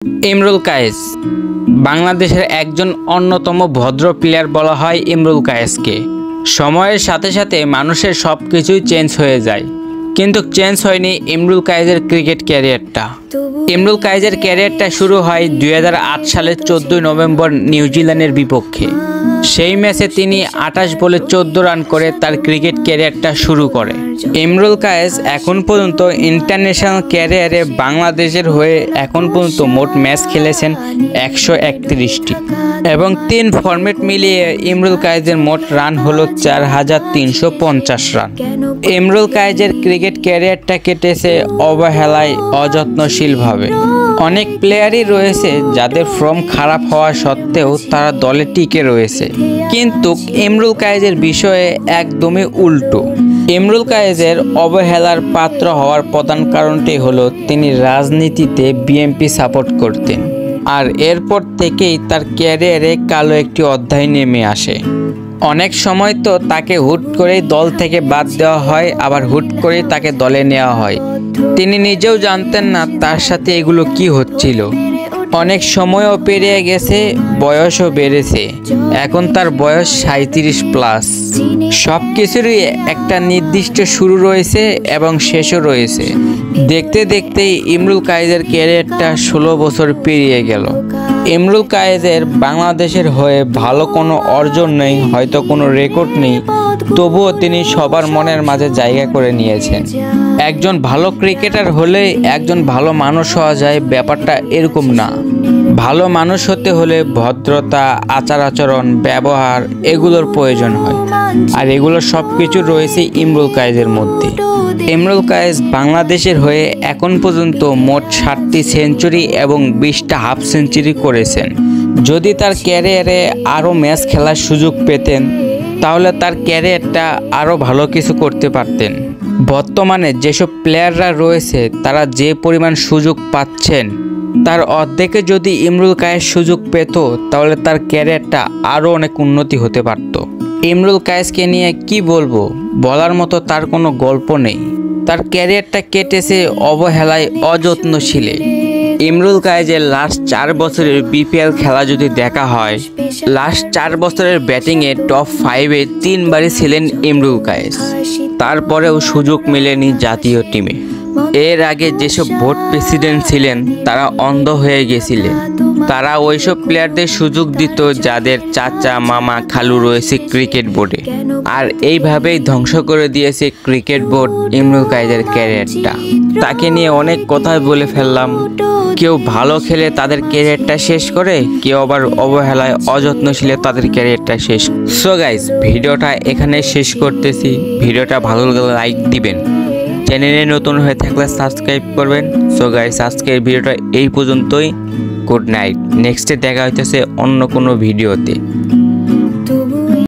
ইমরুল কায়েস বাংলাদেশের একজন অন্যতম ভদ্র প্লেয়ার বলা হয় ইমরুল কায়েসকে। সময়ের সাথে সাথে মানুষের সব কিছুই চেঞ্জ হয়ে যায়, কিন্তু চেঞ্জ হয়নি ইমরুল কায়েসের ক্রিকেট ক্যারিয়ারটা। ইমরুল কায়েসের ক্যারিয়ারটা শুরু হয় 2008 সালের 14 নভেম্বর নিউজিল্যান্ডের বিপক্ষে। সেই ম্যাচে তিনি 28 বলে 14 রান করে তার ক্রিকেট ক্যারিয়ারটা শুরু করে। ইমরুল কায়েস এখন পর্যন্ত ইন্টারন্যাশনাল ক্যারিয়ারে বাংলাদেশের হয়ে এখন পর্যন্ত মোট ম্যাচ খেলেছেন 131টি এবং 3 ফরম্যাট মিলিয়ে ইমরুল কায়েসের মোট রান হলো 4350 রান। ইমরুল কায়েসের ক্রিকেট ক্যারিয়ারটা কেটেছে অবহেলায়, অযত্নশীলভাবে। অনেক প্লেয়ারই রয়েছে যাদের ফর্ম খারাপ হওয়া সত্ত্বেও তারা দলে টিকে রয়েছে, কিন্তু ইমরুল কায়েসের বিষয়ে একদমই উল্টো। ইমরুল কায়েসের অবহেলার পাত্র হওয়ার প্রধান কারণটি হলো তিনি রাজনীতিতে বিএনপি সাপোর্ট করতেন, আর এরপর থেকেই তার ক্যারিয়ারে কালো একটি অধ্যায় নেমে আসে। অনেক সময় তো তাকে হুট করেই দল থেকে বাদ দেওয়া হয়, আবার হুট করেই তাকে দলে নেওয়া হয়। তিনি নিজেও জানতেন না তার সাথে এগুলো কি হচ্ছিল। অনেক সময়ও পেরিয়ে গেছে, বয়সও বেড়েছে, এখন তার বয়স 37+। সব কিছুরই একটা নির্দিষ্ট শুরু রয়েছে এবং শেষও রয়েছে। দেখতে দেখতেই ইমরুল কায়েসের ক্যারিয়ারটা 16 বছর পেরিয়ে গেল। ইমরুল কায়েসের বাংলাদেশের হয়ে ভালো কোনো অর্জন নেই, হয়তো কোনো রেকর্ড নেই, তবুও তিনি সবার মনের মাঝে জায়গা করে নিয়েছেন। একজন ভালো ক্রিকেটার হলে একজন ভালো মানুষ হওয়া যায়, ব্যাপারটা এরকম না। ভালো মানুষ হতে হলে ভদ্রতা, আচার আচরণ, ব্যবহার এগুলোর প্রয়োজন হয়, আর এগুলো সব কিছু রয়েছে ইমরুল কায়েসের মধ্যে। ইমরুল কায়েস বাংলাদেশের হয়ে এখন পর্যন্ত মোট 60টি সেঞ্চুরি এবং 20টা হাফ সেঞ্চুরি করেছেন। যদি তার ক্যারিয়ারে আরও ম্যাচ খেলার সুযোগ পেতেন তাহলে তার ক্যারিয়ারটা আরও ভালো কিছু করতে পারতেন। বর্তমানে যেসব প্লেয়াররা রয়েছে তারা যে পরিমাণ সুযোগ পাচ্ছেন তার অর্ধেকে যদি ইমরুল কায়েস সুযোগ পেত তাহলে তার ক্যারিয়ারটা আরও অনেক উন্নতি হতে পারত। ইমরুল কায়েসকে নিয়ে কি বলবো, বলার মতো তার কোনো গল্প নেই। তার ক্যারিয়ারটা কেটেছে অবহেলায়, অযত্নশীলে। ইমরুল কায়েসের লাস্ট 4 বছরের বিপিএল খেলা যদি দেখা হয়, লাস্ট 4 বছরের ব্যাটিংয়ে টপ 5-এ 3 বারই ছিলেন ইমরুল কায়েস। তারপরেও সুযোগ মেলেনি জাতীয় টিমে। এর আগে যেসব বোর্ড প্রেসিডেন্ট ছিলেন তারা অন্ধ হয়ে গেছিলেন। তারা ওইসব প্লেয়ারদের সুযোগ দিত যাদের চাচা, মামা, খালু রয়েছে ক্রিকেট বোর্ডে, আর এইভাবেই ধ্বংস করে দিয়েছে ক্রিকেট বোর্ড ইমরুল কায়েসের ক্যারিয়ারটা। তাকে নিয়ে অনেক কথাই বলে ফেললাম। কেউ ভালো খেলে তাদের ক্যারিয়ারটা শেষ করে, কেউ আবার অবহেলায়, অযত্নশীলে তাদের ক্যারিয়ারটা শেষ। সো গাইস, ভিডিওটা এখানে শেষ করতেছি। ভিডিওটা ভালো লাগলে লাইক দিবেন, চ্যানেলে নতুন হয়ে থাকলে সাবস্ক্রাইব করবেন। সো গাইস, আজকের ভিডিওটা এই পর্যন্তই। Good night. নেক্সটে দেখা হইতেছে অন্য কোনো ভিডিওতে।